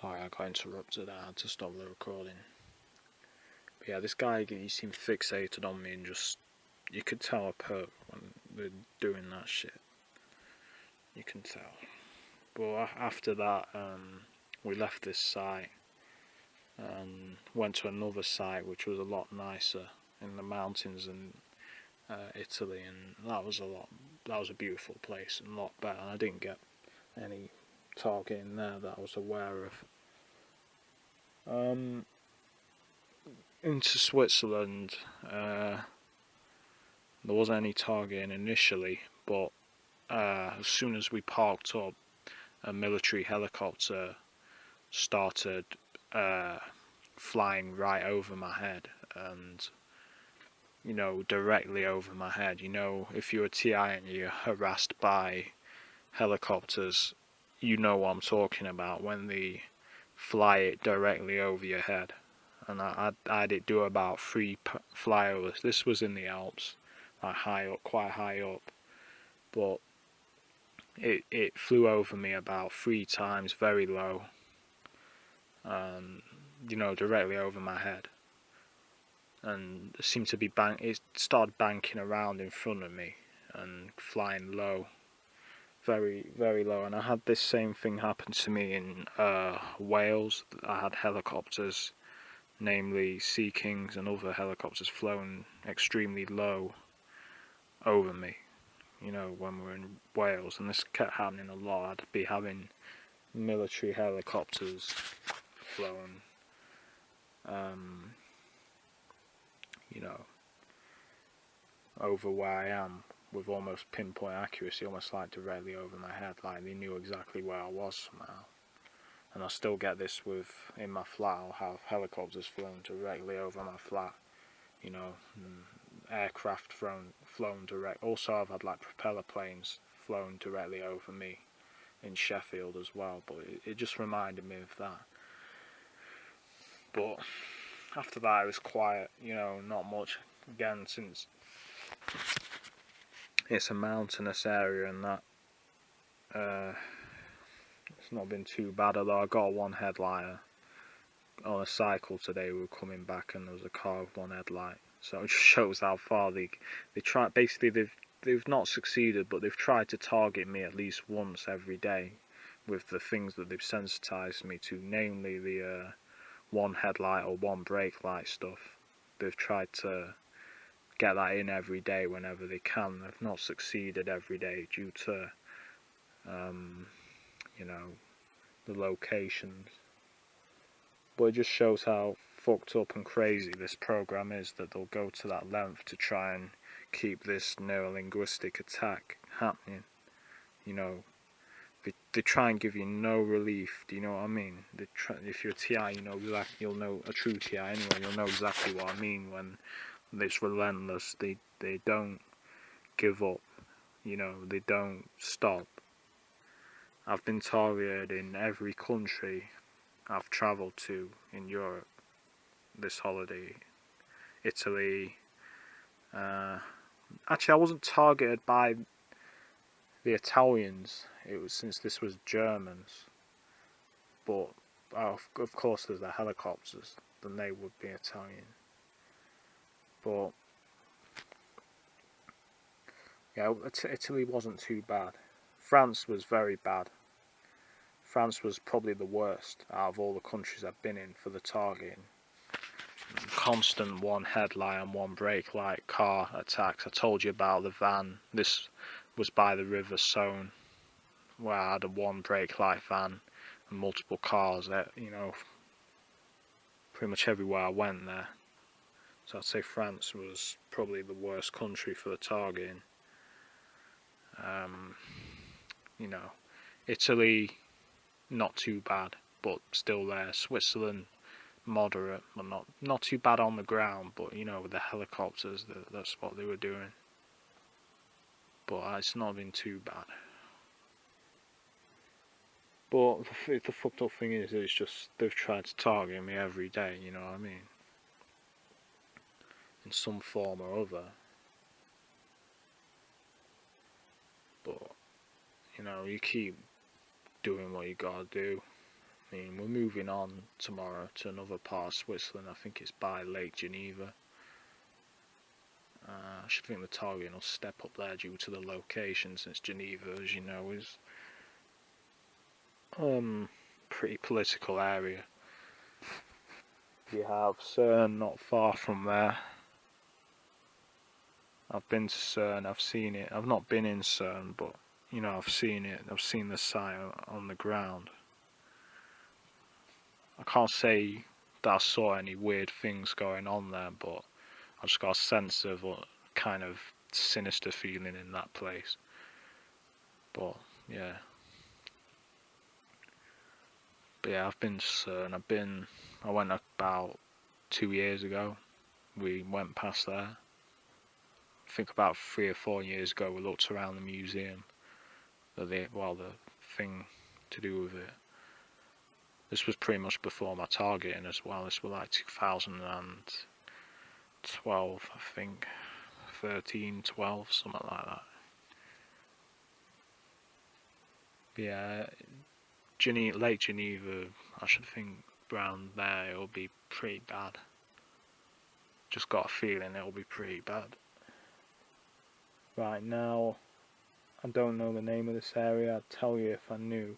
Sorry, I got interrupted. I had to stop the recording. But yeah, this guy, he seemed fixated on me, and just, you could tell a perk when they're doing that shit. You can tell. But after that, we left this site and went to another site which was a lot nicer in the mountains in Italy, and that was a beautiful place and a lot better. And I didn't get any targeting there that I was aware of. Into Switzerland, there wasn't any targeting initially, but as soon as we parked up, a military helicopter started flying right over my head, and directly over my head. If you're a TI and you're harassed by helicopters, you know what I'm talking about when they fly it directly over your head. And I did do about 3 flyovers. This was in the Alps, like high up, quite high up, but it flew over me about 3 times, very low, directly over my head, and it seemed to be it started banking around in front of me and flying low, very, very low. And I had this same thing happen to me in Wales. I had helicopters, namely Sea Kings and other helicopters, flown extremely low over me, when we were in Wales. And this kept happening a lot. I'd be having military helicopters flown, over where I am with almost pinpoint accuracy, almost like directly over my head, like they knew exactly where I was somehow. And I still get this in my flat. I'll have helicopters flown directly over my flat, aircraft flown direct. Also, I've had like propeller planes flown directly over me in Sheffield as well, but it just reminded me of that. But after that it was quiet, not much. Again, since it's a mountainous area and that, it's not been too bad, although I got one headlighter on a cycle today. We were coming back and there was a car with one headlight, so it just shows how far they try. Basically they've not succeeded, but they've tried to target me at least once every day with the things that they've sensitized me to, namely the one headlight or one brake light stuff. They've tried to get that in every day whenever they can. They've not succeeded every day due to the locations. But it just shows how fucked up and crazy this program is, that they'll go to that length to try and keep this neurolinguistic attack happening. They try and give you no relief. Do you know what I mean? If you're a TI, you'll know a true TI anyway. You'll know exactly what I mean when it's relentless. They don't give up. They don't stop. I've been targeted in every country I've travelled to in Europe this holiday. Italy. Actually, I wasn't targeted by the Italians. It was, since this was Germans. But of course, there's the helicopters. Then they would be Italian. But yeah, Italy wasn't too bad. France was very bad. France was probably the worst out of all the countries I've been in for the targeting. Constant one headlight and one brake light car attacks. I told you about the van. This was by the River Saône, where I had a one brake light van and multiple cars that, pretty much everywhere I went there. So I'd say France was probably the worst country for the targeting. Italy, not too bad, but still there. Switzerland, moderate, but not too bad on the ground. But with the helicopters, that's what they were doing. But it's not been too bad. But the fucked up thing is, it's just they've tried to target me every day. You know what I mean? In some form or other. But you keep doing what you gotta do. I mean, we're moving on tomorrow to another part of Switzerland. I think it's by Lake Geneva. I should think the target will step up there due to the location, since Geneva, as you know, is pretty political area. You have CERN not far from there. I've been to CERN, I've seen it. I've not been in CERN, but you know, I've seen it. I've seen the site on the ground. I can't say that I saw any weird things going on there, but I just got a sense of a kind of sinister feeling in that place. But yeah. But yeah, I've been to CERN. I went about 2 years ago. We went past there. I think about 3 or 4 years ago we looked around the museum. The thing to do with it. This was pretty much before my targeting as well. This was like 2012, I think. 13, 12, something like that. But yeah, Lake Geneva, I should think around there it'll be pretty bad. Just got a feeling it'll be pretty bad. Right now, I don't know the name of this area. I'd tell you if I knew.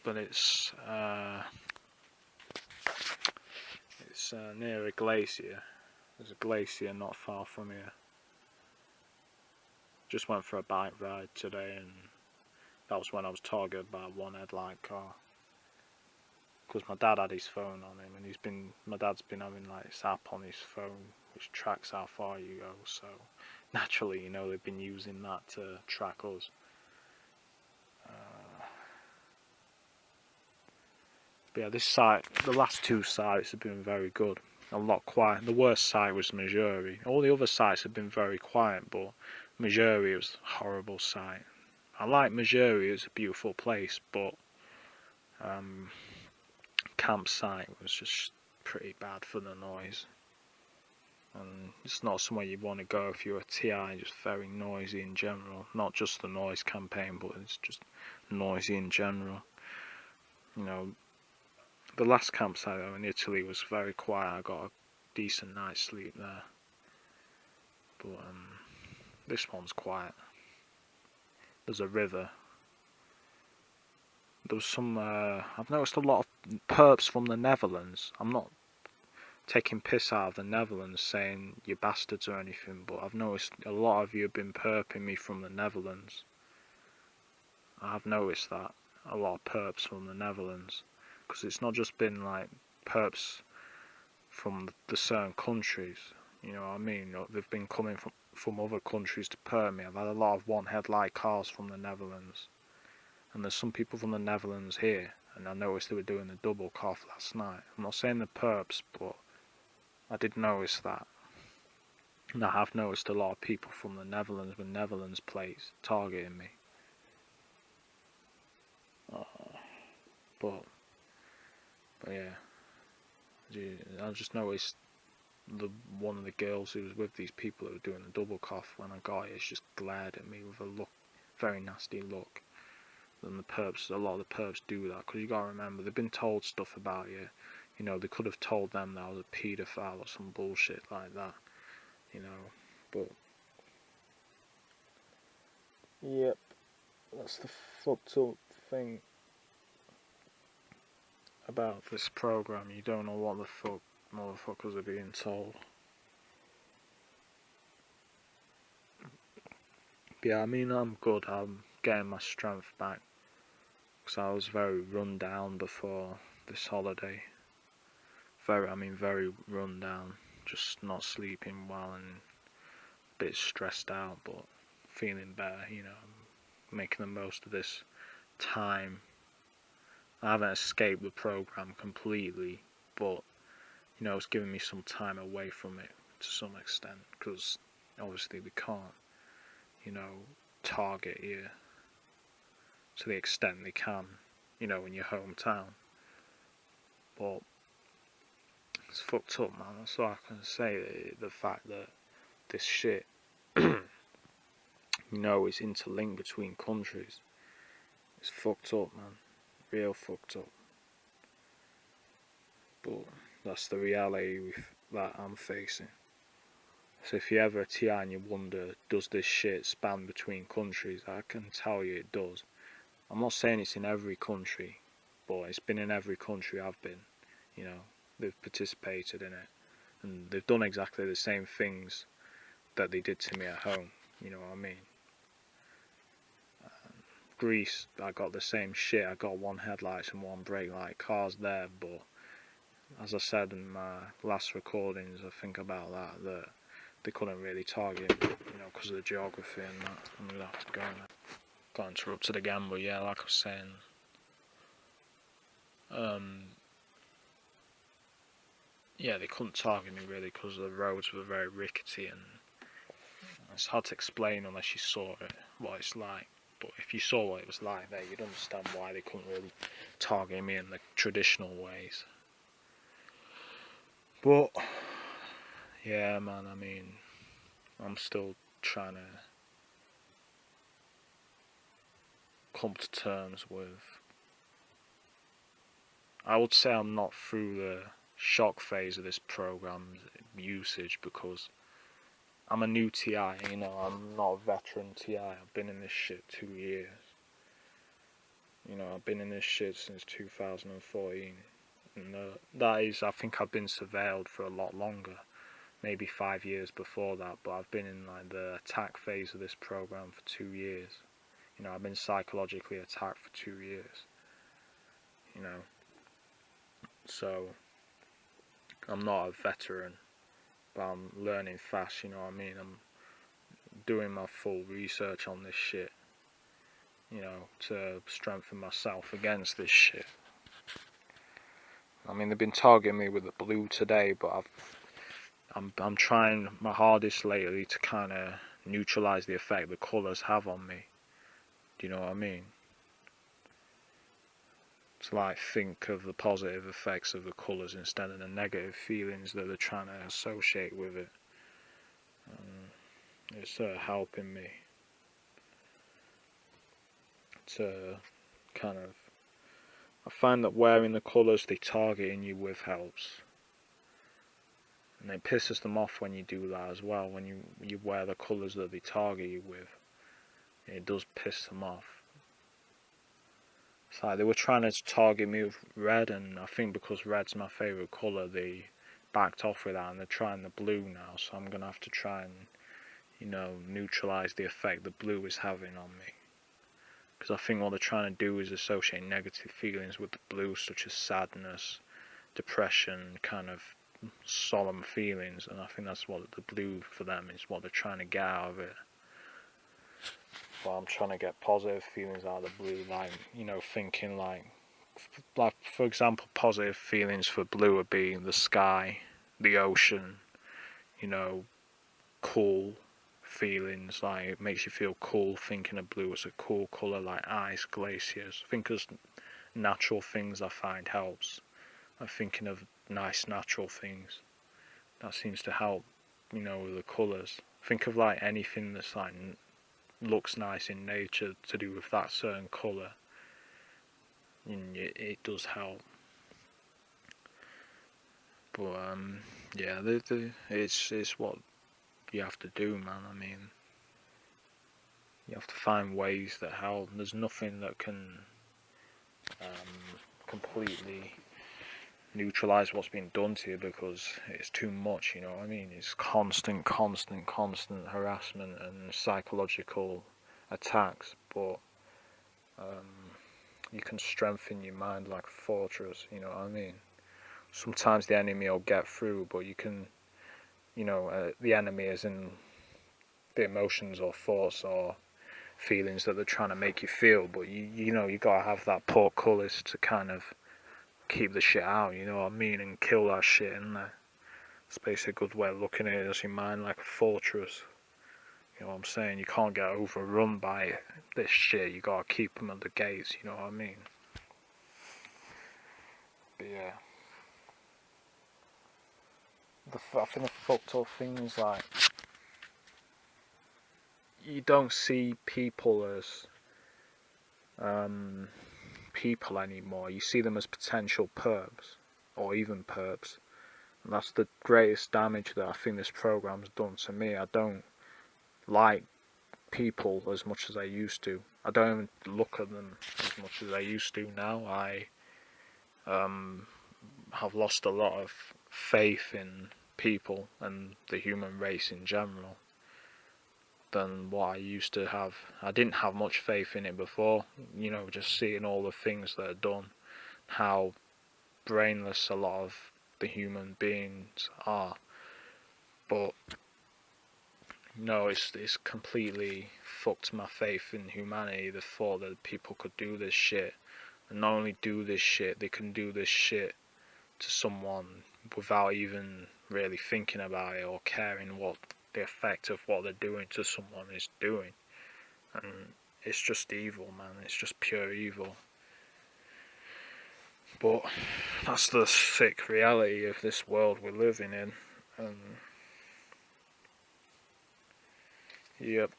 But it's near a glacier. There's a glacier not far from here. Just went for a bike ride today, and that was when I was targeted by one headlight car. Because my dad had his phone on him, and my dad's been having like this app on his phone which tracks how far you go. So naturally, you know, they've been using that to track us. But yeah, this site, the last two sites have been very good. A lot quiet. The worst site was Majuri. All the other sites have been very quiet, but Majuri was a horrible site. I like Majuri, it's a beautiful place, but campsite was just pretty bad for the noise. And it's not somewhere you want to go if you're a TI, just very noisy in general. Not just the noise campaign, but it's just noisy in general. You know, the last campsite though in Italy was very quiet. I got a decent night's sleep there. But this one's quiet. There's a river. There was some. I've noticed a lot of perps from the Netherlands. I'm not taking piss out of the Netherlands saying you bastards or anything, but I've noticed a lot of you have been perping me from the Netherlands. I've noticed that. A lot of perps from the Netherlands. Because it's not just been like perps from the certain countries. You know what I mean? They've been coming from other countries to perp me. I've had a lot of one headlight cars from the Netherlands. And there's some people from the Netherlands here, and I noticed they were doing the double cough last night. I'm not saying the perps, but I did notice that. And I have noticed a lot of people from the Netherlands with Netherlands plates targeting me. But yeah, I just noticed one of the girls who was with these people that were doing the double cough when I got it, just glared at me with a very nasty look. And a lot of the perps do that, because you gotta remember, they've been told stuff about you. You know, they could have told them that I was a paedophile or some bullshit like that. You know, but yep, that's the fucked up thing about this program. You don't know what the fuck motherfuckers are being told. But yeah, I mean, I'm good. I'm getting my strength back, because I was very run down before this holiday. Very run down. Just not sleeping well and a bit stressed out, but feeling better, you know, making the most of this time. I haven't escaped the program completely, but you know, it's giving me some time away from it to some extent, because obviously we can't, you know, target you to the extent they can, you know, in your hometown. But it's fucked up, man. That's all I can say. The fact that this shit, you know, is interlinked between countries. It's fucked up, man. real fucked up. But that's the reality that I'm facing. So if you ever a TI and you wonder, does this shit span between countries? I can tell you it does. I'm not saying it's in every country, but it's been in every country I've been. You know, they've participated in it, and they've done exactly the same things that they did to me at home. You know what I mean? Greece, I got the same shit. I got one headlights and one brake light. Cars there, but as I said in my last recordings, I think about that they couldn't really target, you know, because of the geography and that. I'm gonna have to go now. Got interrupted again, but yeah, like I was saying, yeah, they couldn't target me really because the roads were very rickety and it's hard to explain unless you saw it, what it's like. But if you saw what it was like there, you'd understand why they couldn't really target me in the traditional ways. But yeah, man, I mean, I'm still trying to come to terms with. I would say I'm not through the shock phase of this program's usage because I'm a new TI, you know, I'm not a veteran TI. I've been in this shit 2 years. You know, I've been in this shit since 2014. And that is, I think I've been surveilled for a lot longer. Maybe 5 years before that, but I've been in like the attack phase of this program for 2 years. You know, I've been psychologically attacked for 2 years. You know, so I'm not a veteran, but I'm learning fast, you know what I mean? I'm doing my full research on this shit, you know, to strengthen myself against this shit. I mean, they've been targeting me with the blue today, but I'm trying my hardest lately to kind of neutralize the effect the colours have on me. Do you know what I mean? To like think of the positive effects of the colours instead of the negative feelings that they're trying to associate with it. It's helping me to kind of. I find that wearing the colours they targeting you with helps. And it pisses them off when you do that as well, when you wear the colours that they target you with. It does piss them off. It's like they were trying to target me with red, and I think because red's my favourite colour, they backed off with that, and they're trying the blue now, so I'm going to have to try and, you know, neutralise the effect the blue is having on me. Because I think what they're trying to do is associate negative feelings with the blue, such as sadness, depression, kind of solemn feelings, and I think that's what the blue for them is, what they're trying to get out of it. But I'm trying to get positive feelings out of the blue, like, you know, thinking like for example, positive feelings for blue would be the sky, the ocean, you know, cool feelings, like it makes you feel cool thinking of blue as a cool colour, like ice, glaciers. I think as natural things I find helps. I'm thinking of nice natural things. That seems to help, you know, with the colours. Think of like anything that's like looks nice in nature to do with that certain colour, and it does help. But yeah, it's what you have to do, man. I mean, you have to find ways that help. There's nothing that can completely neutralize what's been done to you because it's too much, you know what I mean? It's constant harassment and psychological attacks, but you can strengthen your mind like a fortress, you know what I mean? Sometimes the enemy will get through, but you can, you know, the enemy is in the emotions or thoughts or feelings that they're trying to make you feel, but you know, you gotta have that portcullis to kind of keep the shit out, you know what I mean, and kill that shit in there. It's basically a good way of looking at it, as your mind like a fortress. You know what I'm saying? You can't get overrun by this shit. You gotta keep them at the gates. You know what I mean? But yeah, I think the fucked up thing is like you don't see people as people anymore. You see them as potential perps, or even perps. And that's the greatest damage that I think this program's done to me. I don't like people as much as I used to. I don't look at them as much as I used to now. I have lost a lot of faith in people and the human race in general than what I used to have. I didn't have much faith in it before, just seeing all the things that are done, how brainless a lot of the human beings are. But no, it's completely fucked my faith in humanity, the thought that people could do this shit. And not only do this shit, they can do this shit to someone without even really thinking about it or caring what the effect of what they're doing to someone is doing. And it's just evil, man. It's just pure evil. But that's the sick reality of this world we're living in. And yep.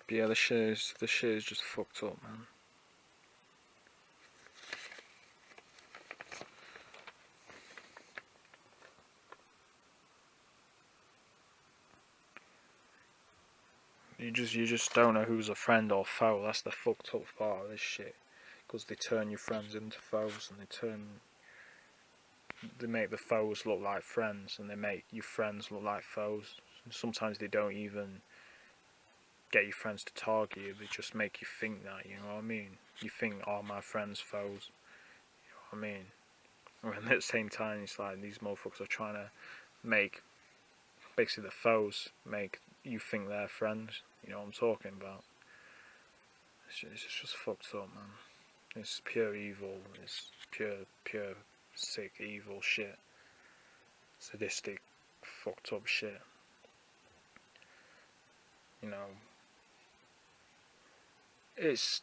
But yeah, the shit is just fucked up, man. You just don't know who's a friend or foe. That's the fucked up part of this shit. Because they turn your friends into foes, and they make the foes look like friends, and they make your friends look like foes. And sometimes they don't even get your friends to target you. They just make you think that. You know what I mean? You think, oh, my friends foes. You know what I mean? And at the same time, it's like these motherfuckers are trying to make basically the foes make you think they're friends. You know what I'm talking about? It's just fucked up, man. It's pure evil. It's pure sick evil shit. Sadistic, fucked up shit. It's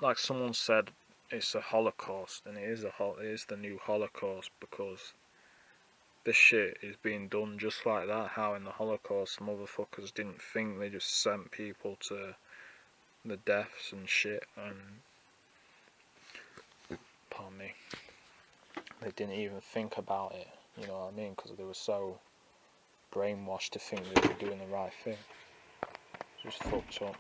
like someone said, it's a holocaust, and it is the new holocaust, because this shit is being done just like that. How in the Holocaust motherfuckers didn't think, they just sent people to the deaths and shit, and pardon me, they didn't even think about it, you know what I mean, because they were so brainwashed to think they were doing the right thing. Just fucked up.